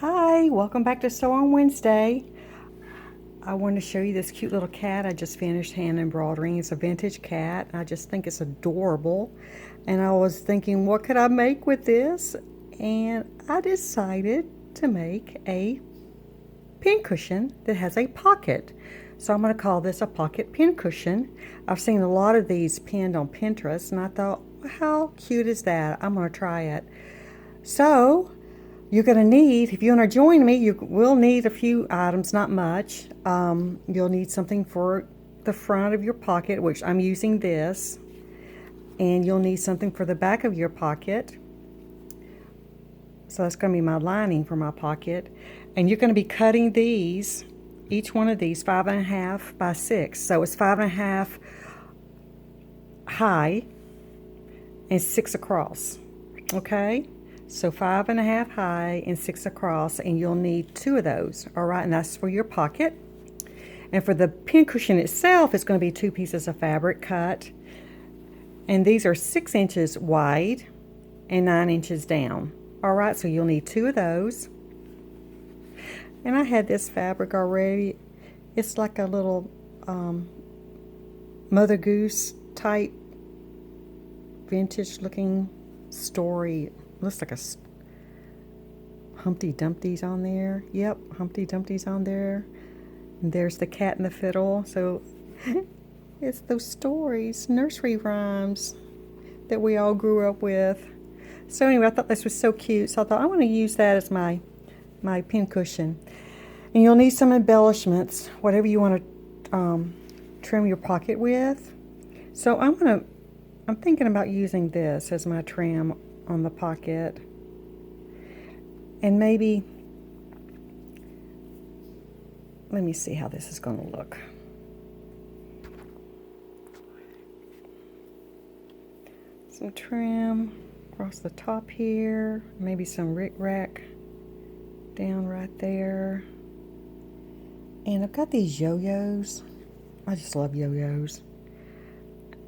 Hi, welcome back to Sew on Wednesday. I want to show you this cute little cat I just finished hand embroidering. It's a vintage cat. I just think it's adorable. And I was thinking, what could I make with this? And I decided to make a pincushion that has a pocket. So I'm going to call this a pocket pincushion. I've seen a lot of these pinned on Pinterest, and I thought, well, how cute is that? I'm going to try it. So you're going to need, if you want to join me, you will need a few items, not much. You'll need something for the front of your pocket, which I'm using this. And you'll need something for the back of your pocket. So that's going to be my lining for my pocket. And you're going to be cutting these, each one of these, 5.5 by 6. So it's 5.5 high and 6 across. Okay? So 5.5 high and 6 across, and you'll need 2 of those. All right, and that's for your pocket. And for the pincushion itself, it's going to be 2 pieces of fabric cut. And these are 6 inches wide and 9 inches down. All right, so you'll need 2 of those. And I had this fabric already. It's like a little Mother Goose type vintage looking story. Looks like a Humpty Dumpty's on there. Yep, Humpty Dumpty's on there. And there's the cat and the fiddle. So it's those stories, nursery rhymes that we all grew up with. So anyway, I thought this was so cute. So I thought I want to use that as my pincushion. And you'll need some embellishments, whatever you want to trim your pocket with. So I'm thinking about using this as my trim on the pocket, and maybe, let me see how this is going to look. Some trim across the top here, maybe some rickrack down right there. And I've got these yo-yos. I just love yo-yos.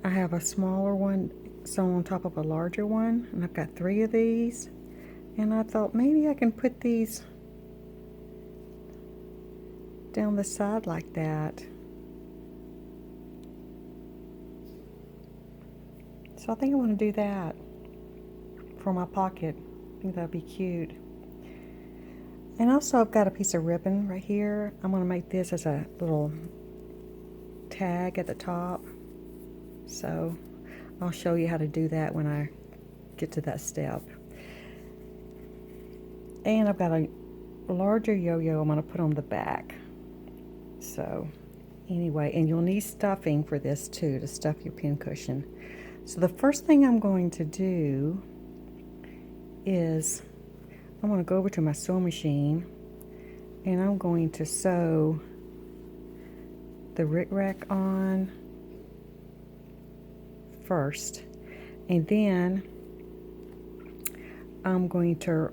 I have a smaller one sewn on top of a larger one, and I've got 3 of these, and I thought maybe I can put these down the side like that. So I think I want to do that for my pocket. I think that'd be cute. And also I've got a piece of ribbon right here. I'm going to make this as a little tag at the top. So I'll show you how to do that when I get to that step. And I've got a larger yo-yo I'm going to put on the back. So anyway, and you'll need stuffing for this too, to stuff your pincushion. So the first thing I'm going to do is I'm going to go over to my sewing machine, and I'm going to sew the rickrack on first, and then I'm going to,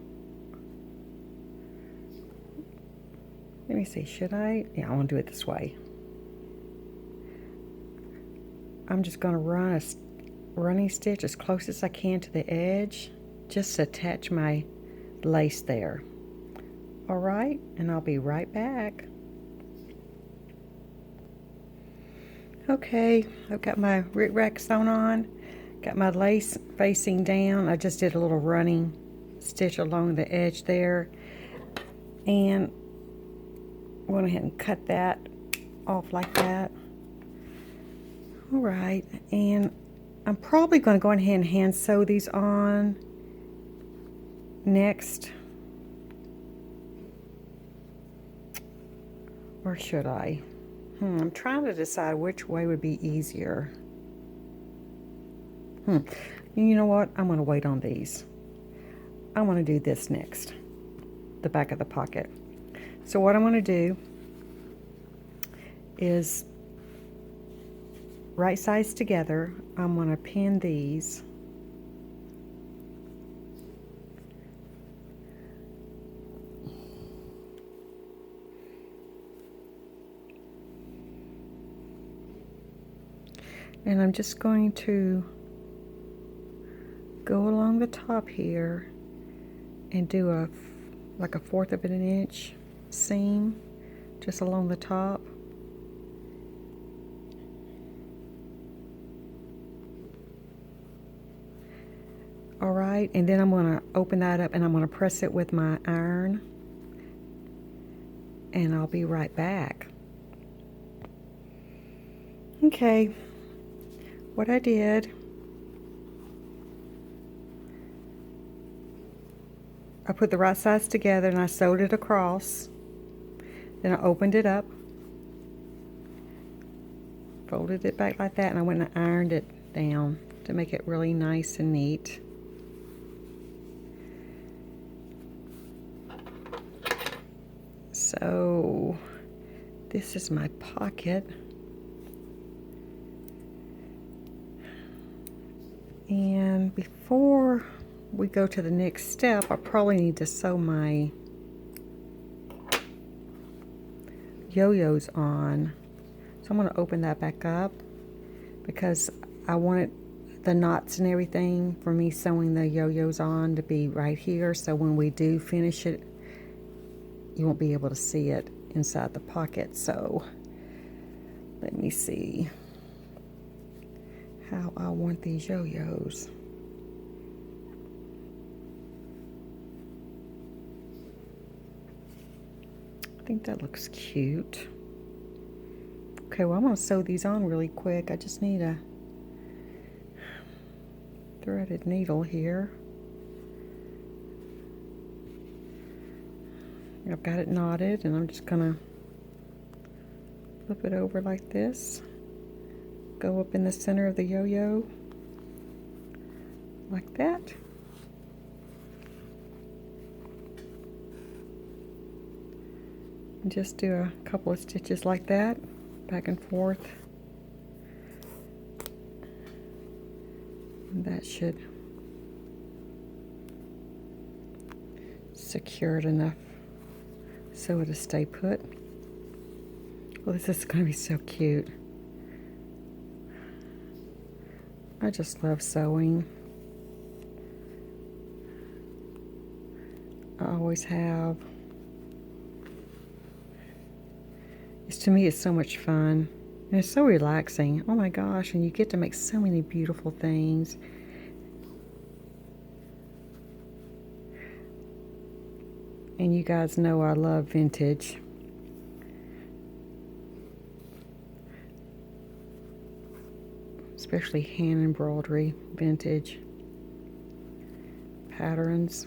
let me see, should I? Yeah, I want to do it this way. I'm just going to run a running stitch as close as I can to the edge, just to attach my lace there. All right, and I'll be right back. Okay, I've got my rickrack sewn on, got my lace facing down. I just did a little running stitch along the edge there, and went ahead and cut that off like that. All right, and I'm probably going to go ahead and hand sew these on next. Or should I? I'm trying to decide which way would be easier. You know what? I'm going to wait on these. I want to do this next, the back of the pocket. So what I'm going to do is right sides together. I'm going to pin these. And I'm just going to go along the top here and do a like a 1/4 of an inch seam just along the top. All right, and then I'm going to open that up and I'm going to press it with my iron, and I'll be right back. Okay, what I did, I put the right sides together and I sewed it across. Then I opened it up, folded it back like that, and I went and ironed it down to make it really nice and neat. So this is my pocket. And before we go to the next step, I probably need to sew my yo-yos on. So I'm going to open that back up because I wanted the knots and everything for me sewing the yo-yos on to be right here, so when we do finish it, you won't be able to see it inside the pocket. So let me see how I want these yo-yos. I think that looks cute. Okay, well, I'm going to sew these on really quick. I just need a threaded needle here. I've got it knotted, and I'm just going to flip it over like this. Go up in the center of the yo-yo like that. And just do a couple of stitches like that, back and forth. And that should secure it enough so it'll stay put. Well, this is going to be so cute. I just love sewing. I always have. To me, it's so much fun. And it's so relaxing. Oh my gosh, and you get to make so many beautiful things. And you guys know I love vintage. Especially hand embroidery, vintage patterns.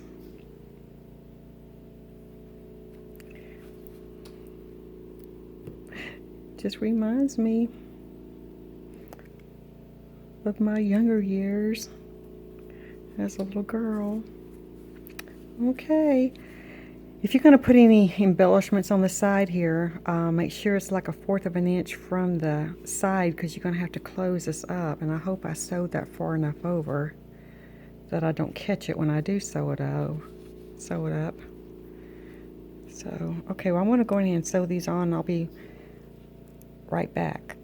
Just reminds me of my younger years as a little girl. Okay, if you're going to put any embellishments on the side here, make sure it's like a 1/4 of an inch from the side, because you're going to have to close this up, and I hope I sewed that far enough over that I don't catch it when I do sew it up. So, okay, well, I'm going to go in here and sew these on, and I'll be right back.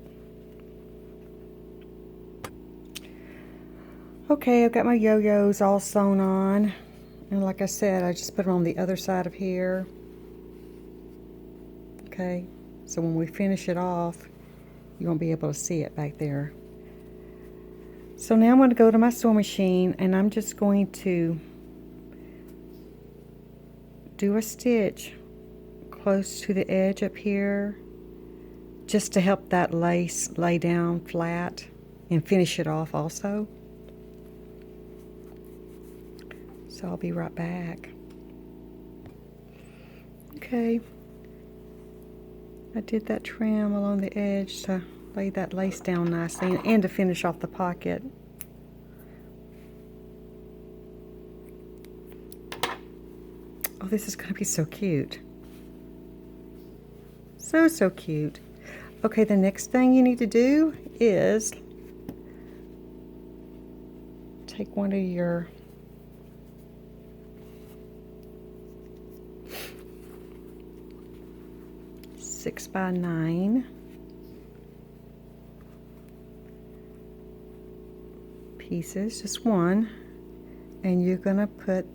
Okay, I've got my yo-yos all sewn on, and like I said, I just put them on the other side of here. Okay, so when we finish it off, you won't be able to see it back there. So now I'm going to go to my sewing machine, and I'm just going to do a stitch close to the edge up here, just to help that lace lay down flat and finish it off also. So I'll be right back. Okay, I did that trim along the edge to lay that lace down nicely and to finish off the pocket. Oh, this is going to be so cute. So cute. Okay, the next thing you need to do is take one of your six by 9 pieces, just one, and you're gonna put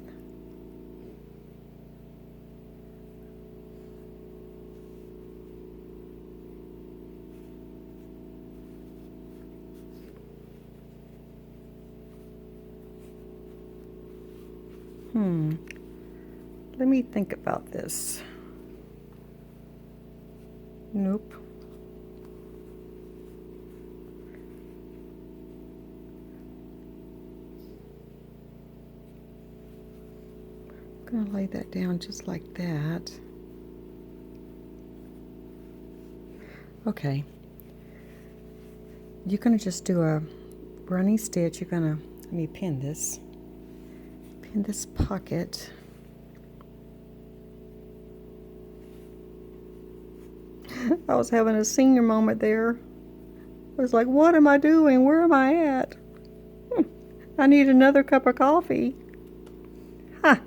Let me think about this. Nope. I'm gonna lay that down just like that. Okay. You're gonna just do a running stitch. You're gonna, let me pin this pocket. I was having a senior moment there. I was like, what am I doing? Where am I at? I need another cup of coffee. Ha!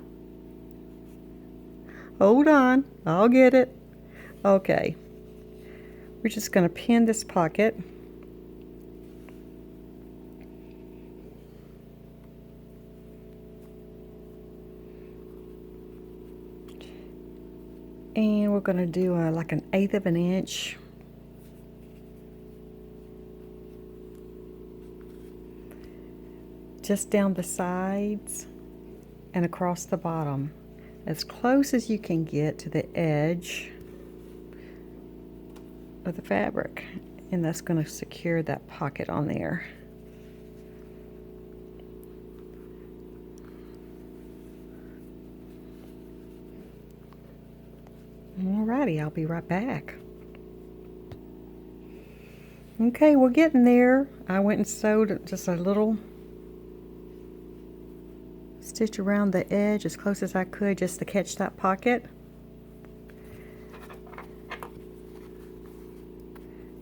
Hold on, I'll get it. Okay. We're just going to pin this pocket. And we're going to do like an 1/8 of an inch. Just down the sides and across the bottom, as close as you can get to the edge of the fabric, and that's going to secure that pocket on there. Alrighty, I'll be right back. Okay, we're getting there. I went and sewed just a little stitch around the edge as close as I could just to catch that pocket.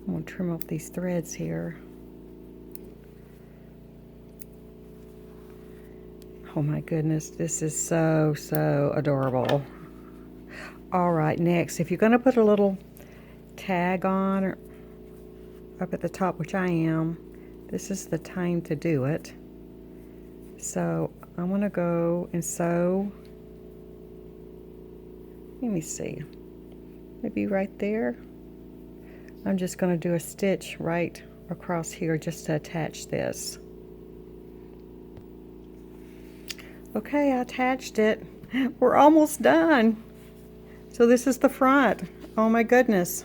I'm going to trim off these threads here. Oh my goodness, this is so adorable. All right, next, if you're going to put a little tag on or up at the top, which I am, this is the time to do it. So I'm going to go and sew, let me see, maybe right there. I'm just going to do a stitch right across here just to attach this. Okay, I attached it. We're almost done. So this is the front. Oh my goodness.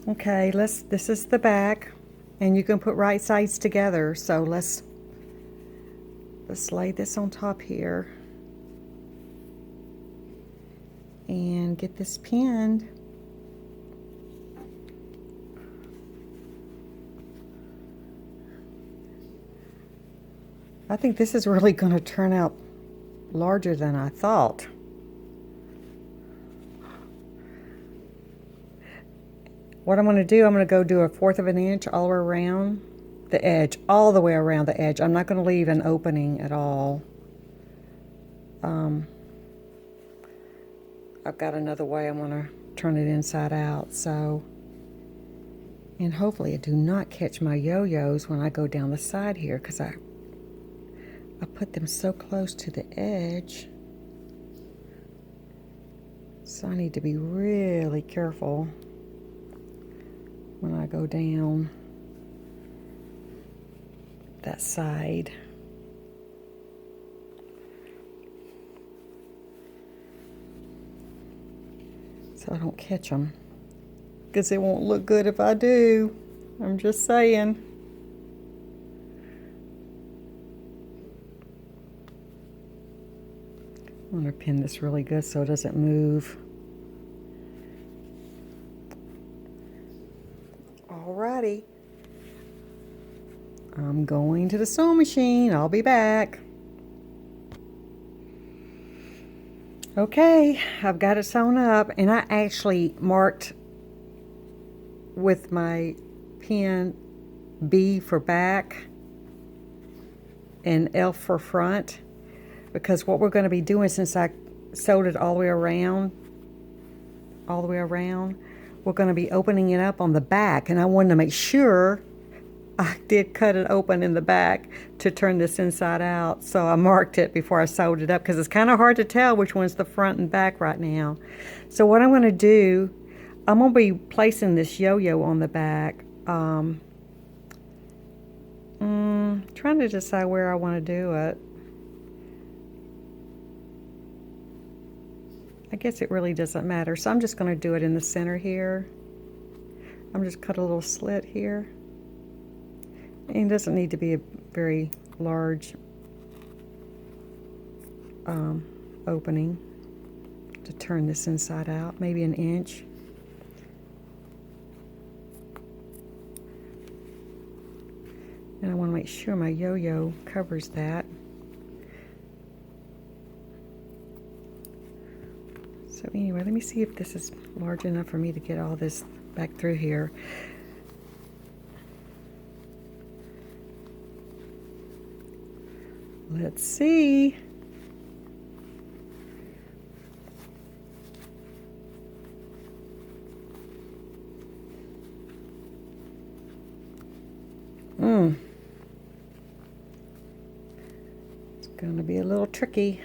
Okay, this is the back, and you can put right sides together. So let's lay this on top here and get this pinned. I think this is really going to turn out larger than I thought. What I'm going to do, I'm going to go do a 1/4 of an inch all the way around the edge, all the way around the edge. I'm not going to leave an opening at all. I've got another way I'm going to turn it inside out. So, and hopefully I do not catch my yo-yos when I go down the side here, because I put them so close to the edge. So I need to be really careful when I go down that side. So I don't catch them, because it won't look good if I do. I'm just saying. I'm going to pin this really good so it doesn't move. Alrighty. I'm going to the sewing machine. I'll be back. Okay, I've got it sewn up, and I actually marked with my pen B for back and L for front, because what we're going to be doing, since I sewed it all the way around, we're going to be opening it up on the back, and I wanted to make sure I did cut it open in the back to turn this inside out. So I marked it before I sewed it up, because it's kind of hard to tell which one's the front and back right now. So what I'm going to do, I'm going to be placing this yo-yo on the back. Trying to decide where I want to do it. I guess it really doesn't matter. So I'm just going to do it in the center here. I'm just cut a little slit here. And it doesn't need to be a very large opening to turn this inside out, maybe an inch. And I want to make sure my yo-yo covers that. So anyway, let me see if this is large enough for me to get all this back through here. Let's see. It's going to be a little tricky.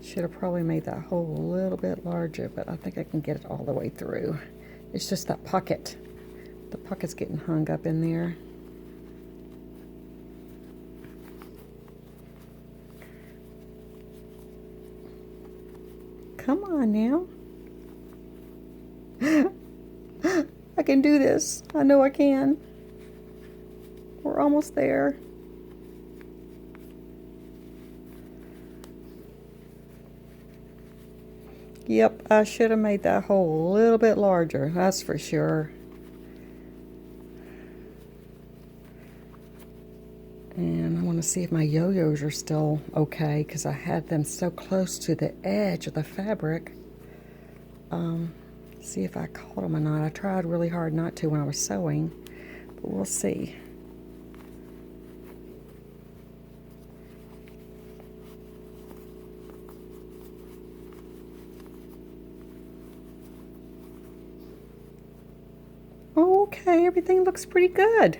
Should have probably made that hole a little bit larger, but I think I can get it all the way through. It's just that pocket. The pocket's getting hung up in there. Come on now. I can do this. I know I can. We're almost there. Yep, I should have made that hole a little bit larger, that's for sure. And I want to see if my yo-yos are still okay, because I had them so close to the edge of the fabric. See if I caught them or not. I tried really hard not to when I was sewing, but we'll see. Okay, everything looks pretty good.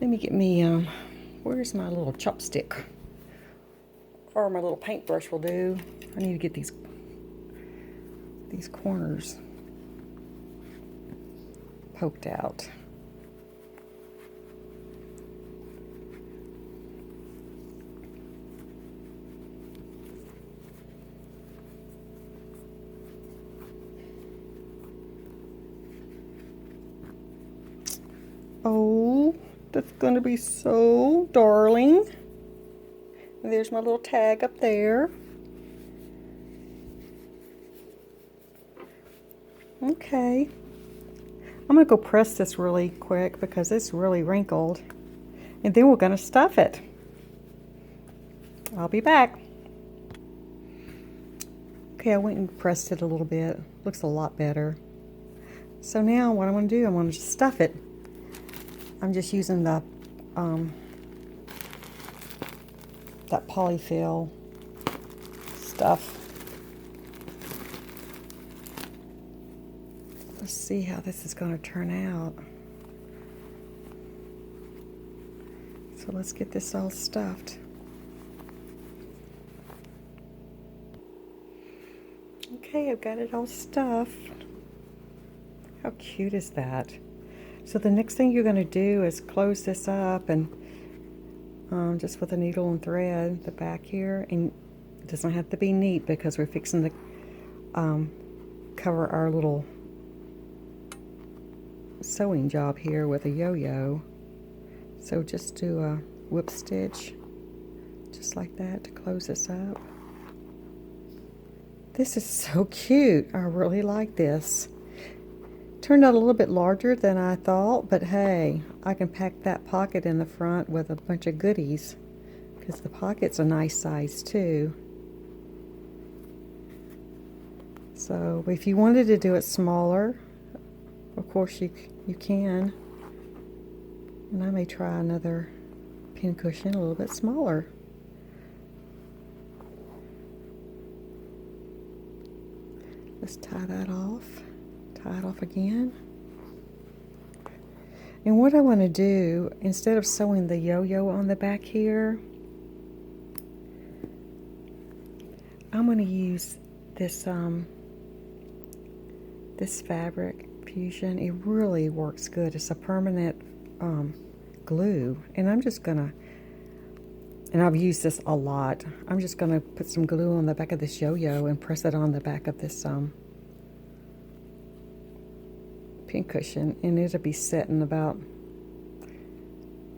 Let me get me, where's my little chopstick? Or my little paintbrush will do. I need to get these corners poked out. Oh, that's going to be so darling. And there's my little tag up there. Okay. I'm going to go press this really quick because it's really wrinkled. And then we're going to stuff it. I'll be back. Okay, I went and pressed it a little bit. Looks a lot better. So now what I'm going to do, I'm going to stuff it. I'm just using the that polyfill stuff. Let's see how this is going to turn out. So let's get this all stuffed. Okay, I've got it all stuffed. How cute is that? So the next thing you're going to do is close this up and just with a needle and thread, the back here, and it doesn't have to be neat because we're fixing to cover our little sewing job here with a yo-yo. So just do a whip stitch just like that to close this up. This is so cute. I really like this. Turned out a little bit larger than I thought, but hey, I can pack that pocket in the front with a bunch of goodies because the pocket's a nice size too. So if you wanted to do it smaller, of course you can. And I may try another pincushion a little bit smaller. Let's tie that off. Tie it off again. And what I want to do, instead of sewing the yo-yo on the back here, I'm going to use this this fabric fusion. It really works good. It's a permanent glue, and I'm just going to And I've used this a lot. I'm just going to put some glue on the back of this yo-yo and press it on the back of this pincushion, and it'll be set in about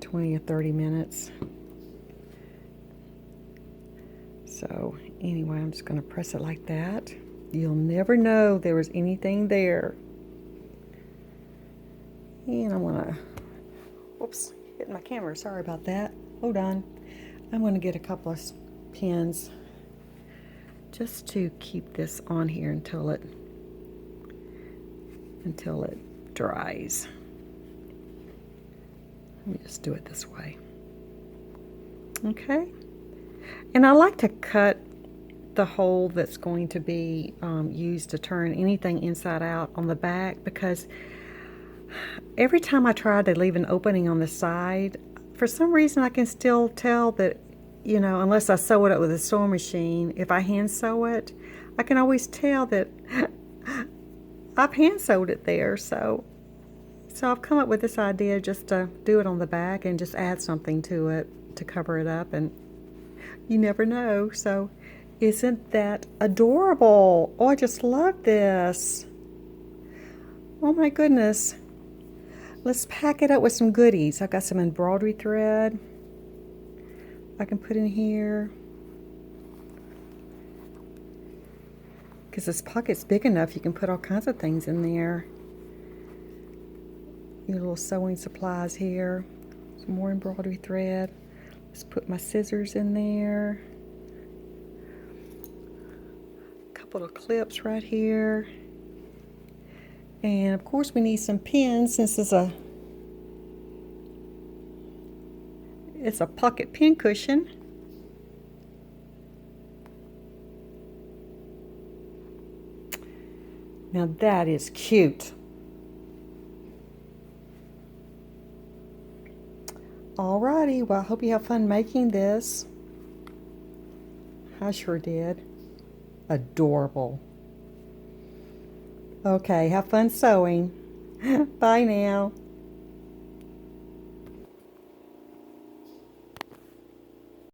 20 or 30 minutes. So anyway, I'm just going to press it like that. You'll never know there was anything there. And I'm going to, whoops, hit my camera, sorry about that. Hold on. I'm going to get a couple of pins just to keep this on here until it dries. Let me just do it this way. Okay. And I like to cut the hole that's going to be used to turn anything inside out on the back, because every time I try to leave an opening on the side, for some reason I can still tell that, you know, unless I sew it up with a sewing machine, if I hand sew it, I can always tell that I've hand sewed it there. So I've come up with this idea just to do it on the back and just add something to it to cover it up, and you never know. So isn't that adorable? Oh, I just love this. Oh my goodness. Let's pack it up with some goodies. I've got some embroidery thread I can put in here, because this pocket's big enough you can put all kinds of things in there. Your little sewing supplies here. Some more embroidery thread. Let's put my scissors in there. A couple of clips right here. And of course we need some pins, since it's a pocket pincushion. Now that is cute. Alrighty, well I hope you have fun making this. I sure did. Adorable. Okay, have fun sewing. Bye now.